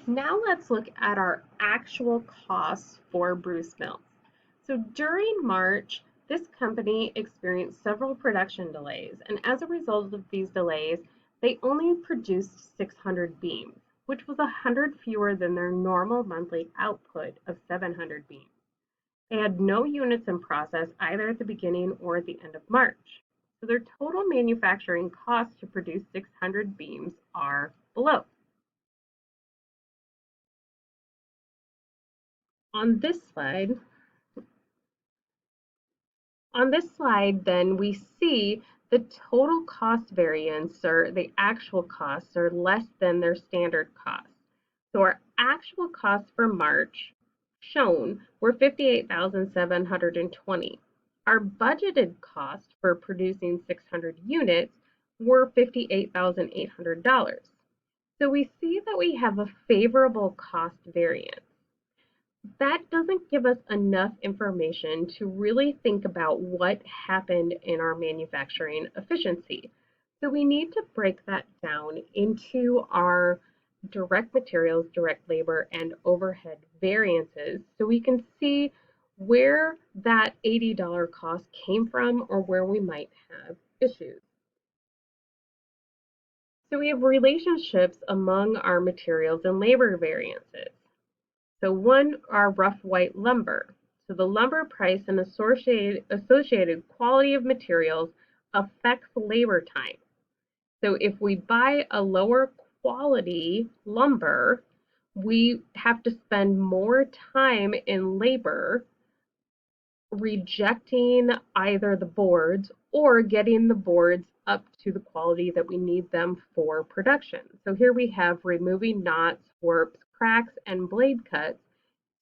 Now let's look at our actual costs for Bruce Mills. So during March, this company experienced several production delays, and as a result of these delays, they only produced 600 beams, which was 100 fewer than their normal monthly output of 700 beams. They had no units in process either at the beginning or at the end of March. So their total manufacturing costs to produce 600 beams are below. On this slide, then we see the total cost variance, or the actual costs, are less than their standard costs. So our actual costs for March shown were 58,720. Our budgeted cost for producing 600 units were $58,800. So we see that we have a favorable cost variance. That doesn't give us enough information to really think about what happened in our manufacturing efficiency. So we need to break that down into our direct materials, direct labor, and overhead variances so we can see where that $80 cost came from or where we might have issues. So we have relationships among our materials and labor variances. So one are rough white lumber. So the lumber price and associated quality of materials affects labor time. So if we buy a lower quality lumber, we have to spend more time in labor rejecting either the boards or getting the boards up to the quality that we need them for production. So here we have removing knots, warps, cracks, and blade cuts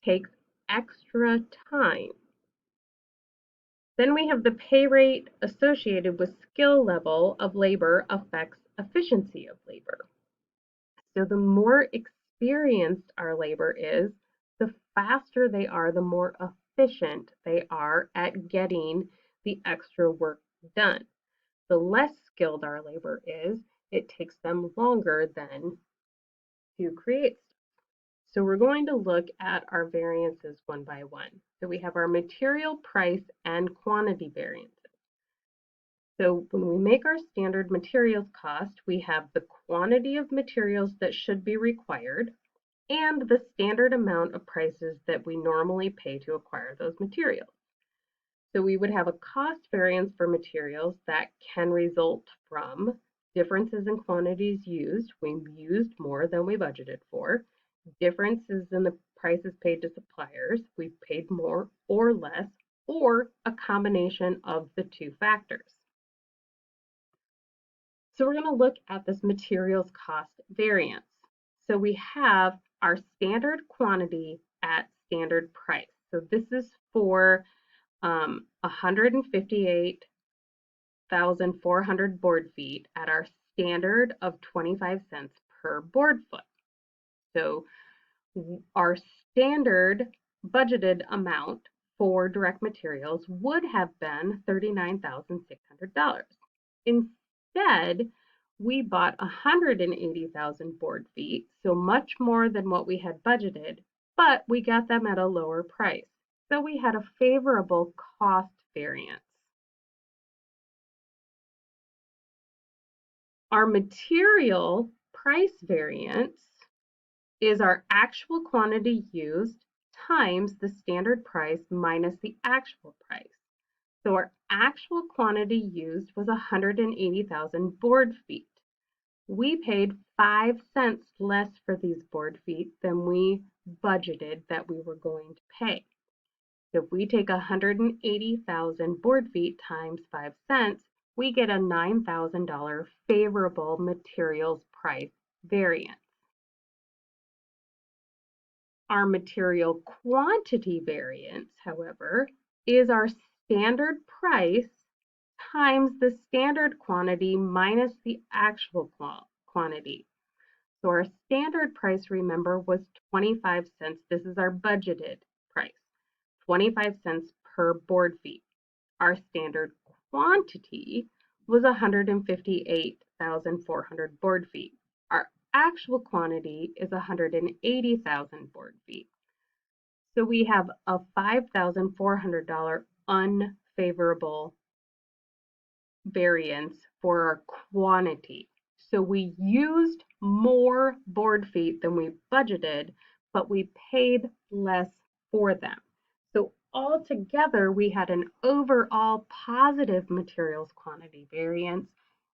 takes extra time. Then we have the pay rate associated with skill level of labor affects efficiency of labor. So the more experienced our labor is, the faster they are, the more efficient they are at getting the extra work done. The less skilled our labor is, it takes them longer then to create. So we're going to look at our variances one by one. So we have our material price and quantity variances. So when we make our standard materials cost, we have the quantity of materials that should be required and the standard amount of prices that we normally pay to acquire those materials. So we would have a cost variance for materials that can result from differences in quantities used. We used more than we budgeted for. Differences in the prices paid to suppliers. We paid more or less, or a combination of the two factors. So we're going to look at this materials cost variance. So we have our standard quantity at standard price. So this is for 158,400 board feet at our standard of 25 cents per board foot. So our standard budgeted amount for direct materials would have been $39,600. Instead, we bought 180,000 board feet, so much more than what we had budgeted, but we got them at a lower price. So we had a favorable cost variance. Our material price variance is our actual quantity used times the standard price minus the actual price. So our actual quantity used was 180,000 board feet. We paid 5 cents less for these board feet than we budgeted that we were going to pay. So if we take 180,000 board feet times 5 cents, we get a $9,000 favorable materials price variance. Our material quantity variance, however, is our standard price times the standard quantity minus the actual quantity. So our standard price, remember, was 25 cents. This is our budgeted price, 25 cents per board feet. Our standard quantity was 158,400 board feet. Our actual quantity is 180,000 board feet. So we have a $5,400 unfavorable variance for our quantity. So we used more board feet than we budgeted, but we paid less for them. So altogether, we had an overall positive materials quantity variance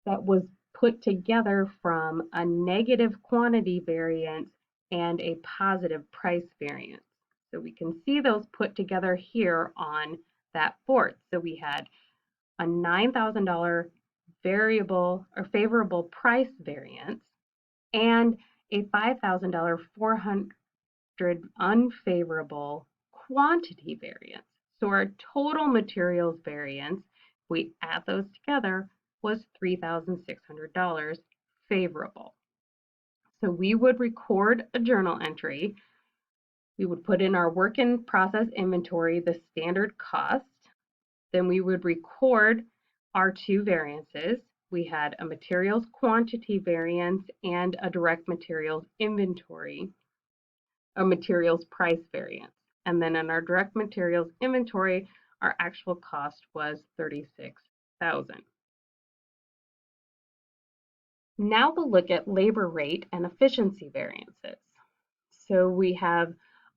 that was put together from a negative quantity variance and a positive price variance. So we can see those put together here on that board. So we had a $9,000 variable or favorable price variance and a $5,000 400 unfavorable quantity variance. So our total materials variance, if we add those together, was $3,600 favorable. So we would record a journal entry. We would put in our work in process inventory, the standard cost. Then we would record our two variances. We had a materials quantity variance and a direct materials inventory, a materials price variance. And then in our direct materials inventory, our actual cost was $36,000. Now we'll look at labor rate and efficiency variances. So we have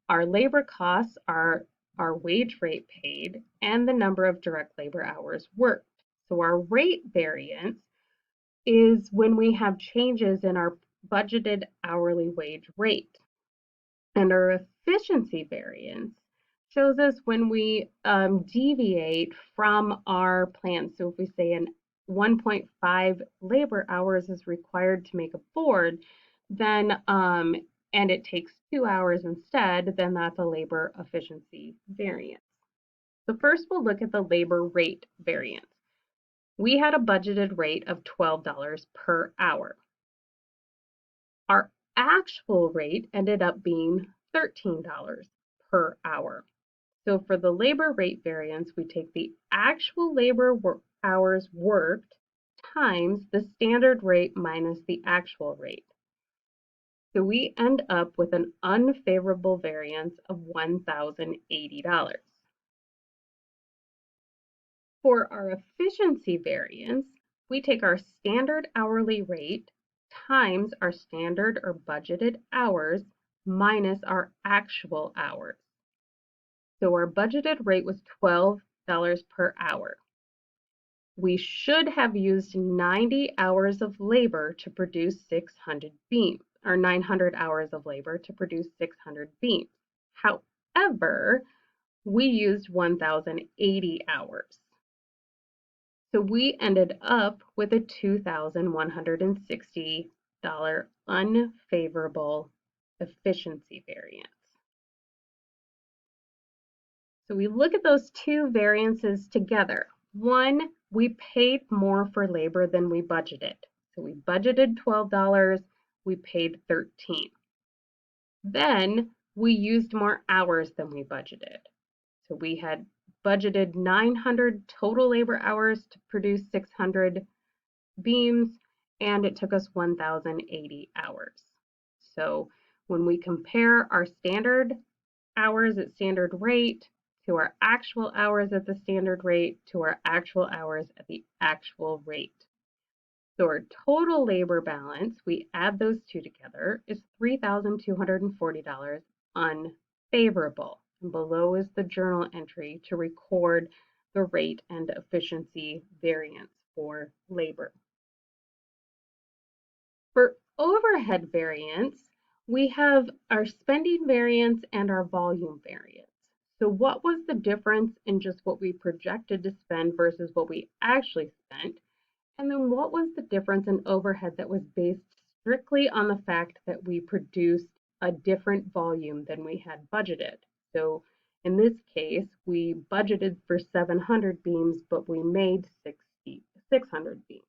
our labor costs, our wage rate paid, and the number of direct labor hours worked. So our rate variance is when we have changes in our budgeted hourly wage rate. And our efficiency variance shows us when we deviate from our plan. So if we say an 1.5 labor hours is required to make a board, then and it takes 2 hours instead, then that's a labor efficiency variance. So first we'll look at the labor rate variance. We had a budgeted rate of $12 per hour. Our actual rate ended up being $13 per hour. So for the labor rate variance, we take the actual labor hours worked times the standard rate minus the actual rate. So we end up with an unfavorable variance of $1,080. For our efficiency variance, we take our standard hourly rate times our standard or budgeted hours minus our actual hours. So our budgeted rate was $12 per hour. We should have used 90 hours of labor to produce 600 beams, or 900 hours of labor to produce 600 beams. However, we used 1,080 hours. So we ended up with a $2,160 unfavorable efficiency variance. So we look at those two variances together. One, we paid more for labor than we budgeted. So we budgeted $12, we paid $13. Then we used more hours than we budgeted. So we had budgeted 900 total labor hours to produce 600 beams, and it took us 1,080 hours. So when we compare our standard hours at standard rate to our actual hours at the standard rate to our actual hours at the actual rate. So our total labor balance, we add those two together, is $3,240 unfavorable. And below is the journal entry to record the rate and efficiency variance for labor. For overhead variance, we have our spending variance and our volume variance. So what was the difference in just what we projected to spend versus what we actually spent? And then what was the difference in overhead that was based strictly on the fact that we produced a different volume than we had budgeted? So in this case, we budgeted for 700 beams, but we made 600 beams.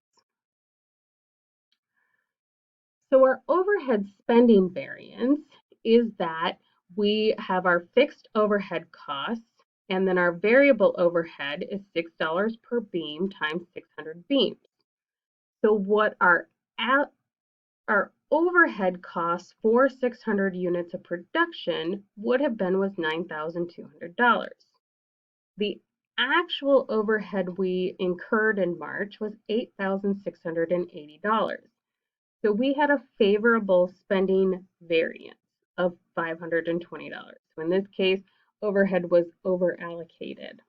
So our overhead spending variance is that we have our fixed overhead costs, and then our variable overhead is $6 per beam times 600 beams. So what our overhead costs for 600 units of production would have been was $9,200. The actual overhead we incurred in March was $8,680. So we had a favorable spending variance of $520. So in this case, overhead was over allocated.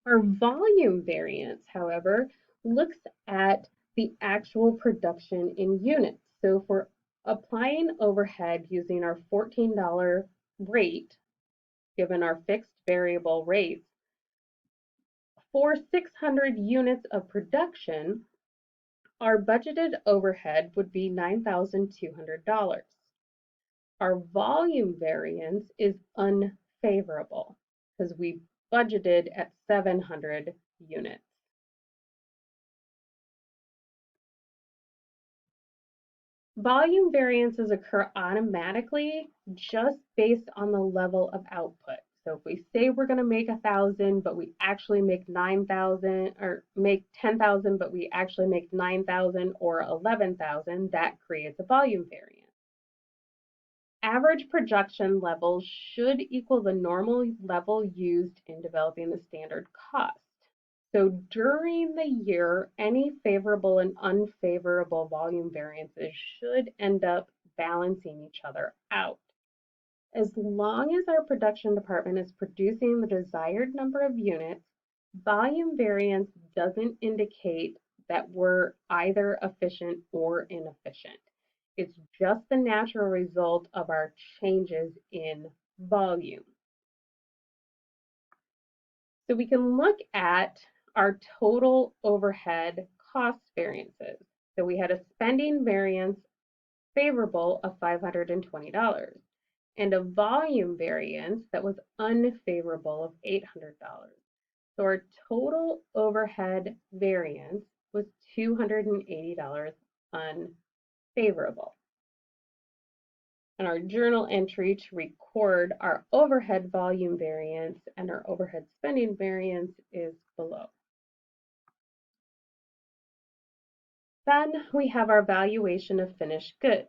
Our volume variance, however, looks at the actual production in units. So if we're applying overhead using our $14 rate, given our fixed variable rates, for 600 units of production, our budgeted overhead would be $9,200. Our volume variance is unfavorable because we budgeted at 700 units. Volume variances occur automatically just based on the level of output. So if we say we're going to make 1,000, but we actually make 9,000, or make 10,000, but we actually make 9,000 or 11,000, that creates a volume variance. Average production levels should equal the normal level used in developing the standard cost. So during the year, any favorable and unfavorable volume variances should end up balancing each other out. As long as our production department is producing the desired number of units, volume variance doesn't indicate that we're either efficient or inefficient. It's just the natural result of our changes in volume. So we can look at our total overhead cost variances. So we had a spending variance favorable of $520 and a volume variance that was unfavorable of $800. So our total overhead variance was $280 unfavorable. And our journal entry to record our overhead volume variance and our overhead spending variance is below. Then we have our valuation of finished goods.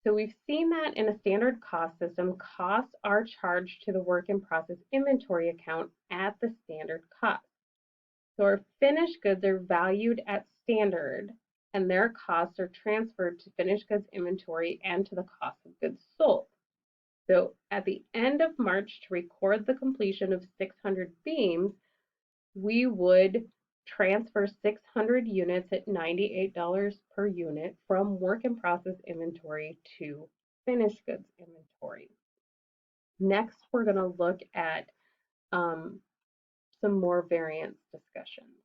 So we've seen that in a standard cost system, costs are charged to the work in process inventory account at the standard cost. So our finished goods are valued at standard and their costs are transferred to finished goods inventory and to the cost of goods sold. So at the end of March, to record the completion of 600 beams, we would transfer 600 units at $98 per unit from work in process inventory to finished goods inventory. Next, we're going to look at some more variance discussions.